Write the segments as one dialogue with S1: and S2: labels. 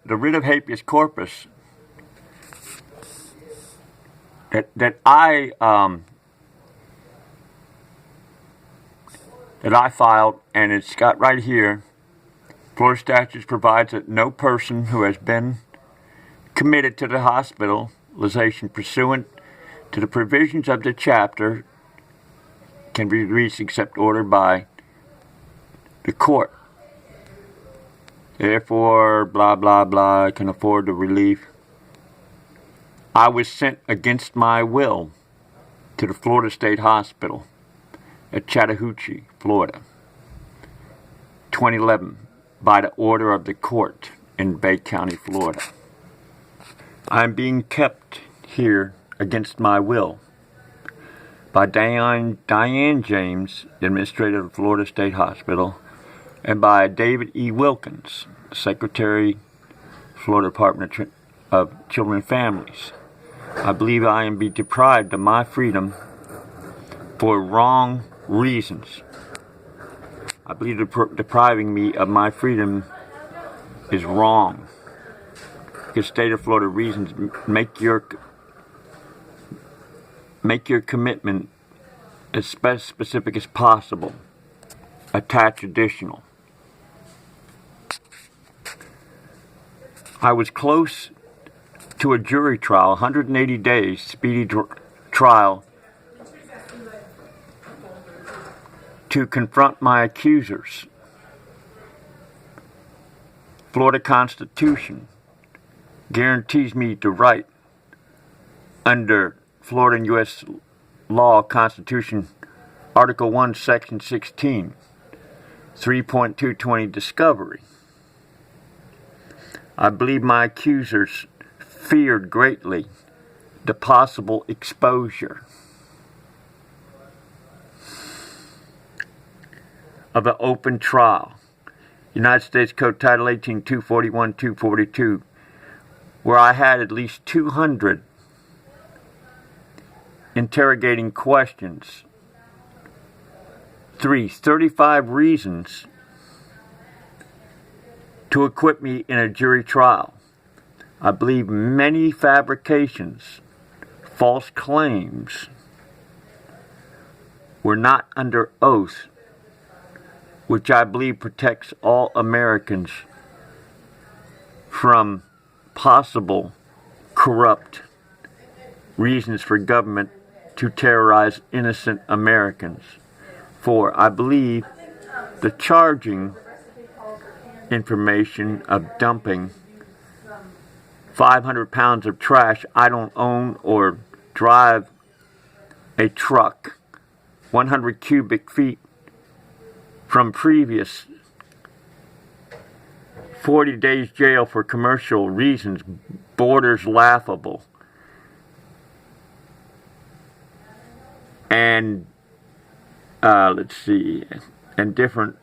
S1: the writ of habeas corpus that I filed, and it's got right here. Florida statutes provides that no person who has been committed to the hospitalization pursuant to the provisions of the chapter can be released except ordered by the court. Therefore, blah, blah, blah, can afford the relief. I was sent against my will to the Florida State Hospital at Chattahoochee, Florida, 2011, by the order of the court in Bay County, Florida. I am being kept here against my will by Diane James, the administrator of the Florida State Hospital, and by David E. Wilkins, Secretary, Florida Department of Children and Families. I believe I am being deprived of my freedom for wrong reasons. I believe depriving me of my freedom is wrong. Because state of Florida reasons make your commitment as specific as possible. Attach additional. I was close to a jury trial, 180 days, speedy trial, to confront my accusers. Florida Constitution guarantees me the right under Florida and U.S. law, Constitution, Article 1, Section 16, 3.220 discovery. I believe my accusers feared greatly the possible exposure of an open trial. United States Code Title 18, 241, 242, where I had at least 200 interrogating questions. 35 reasons to acquit me in a jury trial. I believe many fabrications, false claims, were not under oath, which I believe protects all Americans from possible corrupt reasons for government to terrorize innocent Americans. For I believe the charging information of dumping 500 pounds of trash I don't own, or drive a truck 100 cubic feet from previous 40 days jail for commercial reasons borders laughable. And let's see, and different.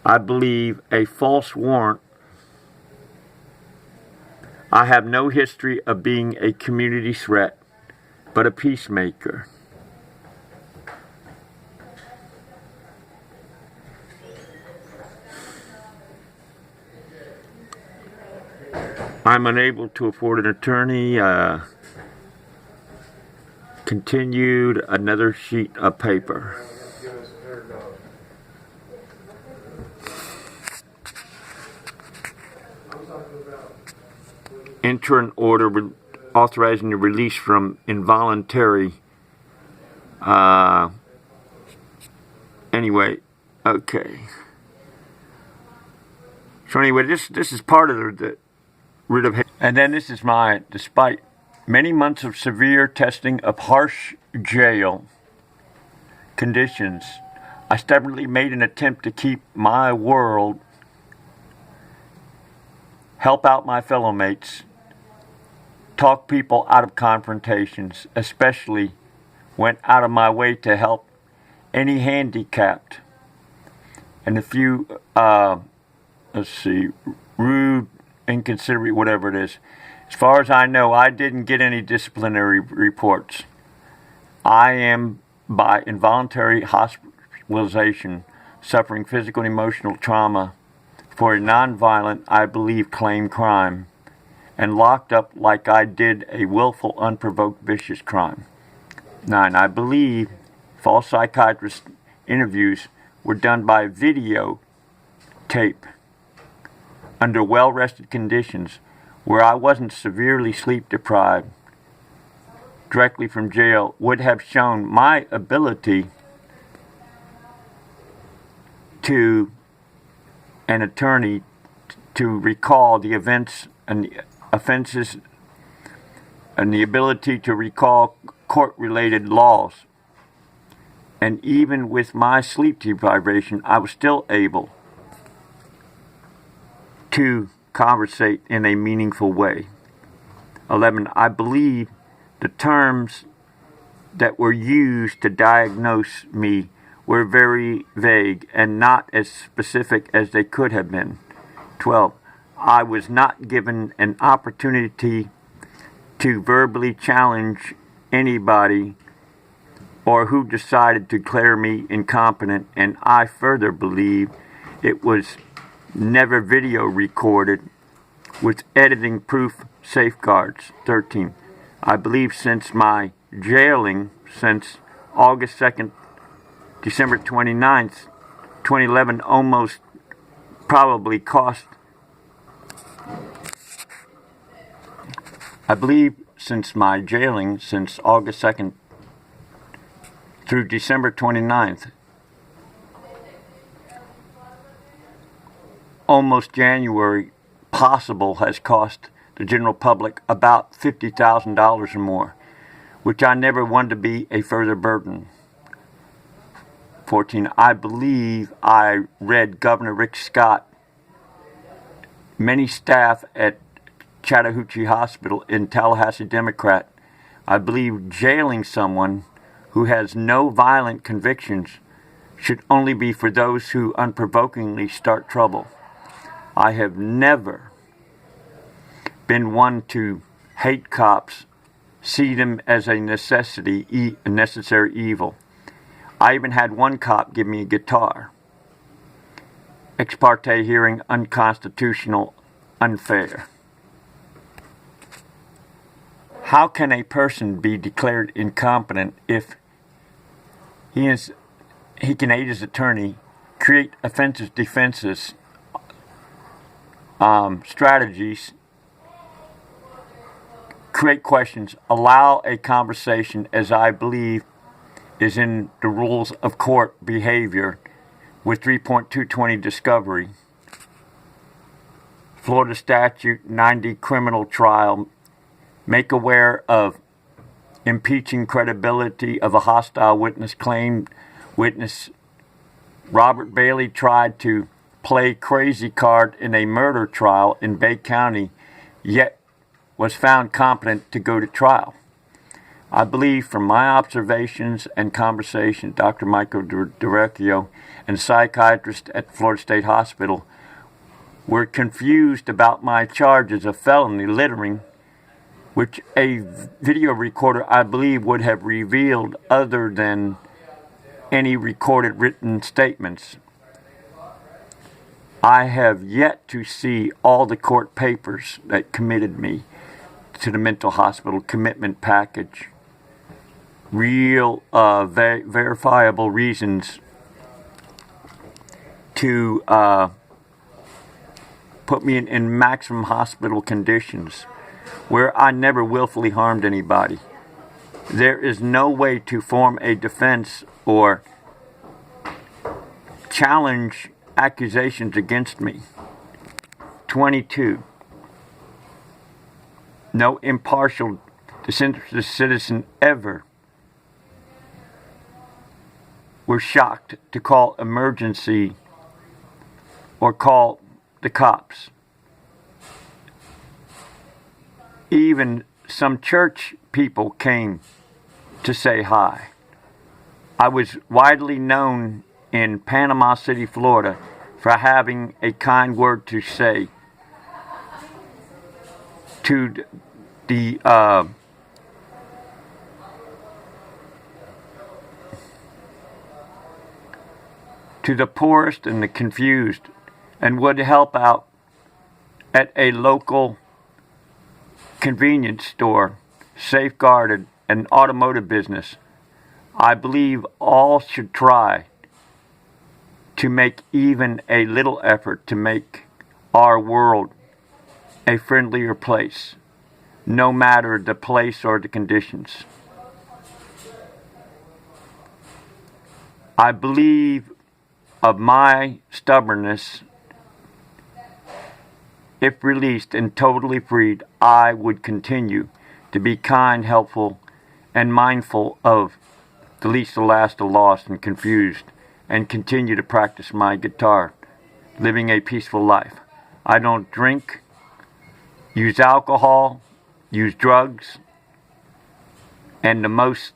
S1: I believe a false warrant. I have no history of being a community threat, but a peacemaker. I'm unable to afford an attorney. Continued, another sheet of paper. Enter an order authorizing the release from involuntary. Anyway, okay. So anyway, this is part of the writ of habeas. And then this is despite many months of severe testing of harsh jail conditions, I stubbornly made an attempt to keep my world, help out my fellow mates, talk people out of confrontations, especially went out of my way to help any handicapped and a few, rude, inconsiderate, whatever it is. As far as I know, I didn't get any disciplinary reports. I am, by involuntary hospitalization, suffering physical and emotional trauma for a nonviolent, I believe, claim crime, and locked up like I did a willful, unprovoked, vicious crime. 9. I believe false psychiatrist interviews were done by video tape under well-rested conditions where I wasn't severely sleep deprived directly from jail would have shown my ability to an attorney to recall the events and the offenses and the ability to recall court-related laws. And even with my sleep deprivation, I was still able to conversate in a meaningful way. 11. I believe the terms that were used to diagnose me were very vague and not as specific as they could have been. 12. I was not given an opportunity to verbally challenge anybody or who decided to declare me incompetent, and I further believe it was never video recorded with editing proof safeguards. 13. I believe since my jailing since August 2nd, December 29th, 2011 almost probably cost. I believe since my jailing since August 2nd through December 29th, almost January possible has cost the general public about $50,000 or more, which I never wanted to be a further burden. 14. I believe I read Governor Rick Scott, many staff at Chattahoochee Hospital in Tallahassee Democrat. I believe jailing someone who has no violent convictions should only be for those who unprovokingly start trouble. I have never been one to hate cops, see them as a necessary evil. I even had one cop give me a guitar. Ex parte hearing, unconstitutional, unfair. How can a person be declared incompetent if he can aid his attorney, create offensive defenses, strategies, create questions, allow a conversation, as I believe is in the rules of court behavior with 3.220 discovery, Florida Statute 90 criminal trial, make aware of impeaching credibility of a hostile witness, claimed witness Robert Bailey tried to play crazy card in a murder trial in Bay County, yet was found competent to go to trial. I believe from my observations and conversations, Dr. Michael Direcchio and psychiatrist at Florida State Hospital were confused about my charges of felony littering, which a video recorder, I believe, would have revealed other than any recorded written statements. I have yet to see all the court papers that committed me to the mental hospital commitment package. Real, verifiable reasons to put me in maximum hospital conditions where I never willfully harmed anybody. There is no way to form a defense or challenge accusations against me. 22. No impartial, disinterested citizen ever were shocked to call emergency or call the cops. Even some church people came to say hi. I was widely known in Panama City, Florida, for having a kind word to say to the poorest and the confused, and would help out at a local convenience store, safeguarded an automotive business, I believe all should try to make even a little effort to make our world a friendlier place, no matter the place or the conditions. I believe of my stubbornness, if released and totally freed, I would continue to be kind, helpful, and mindful of the least, the last, the lost, and confused, and continue to practice my guitar, living a peaceful life. I don't drink, use alcohol, use drugs, and the most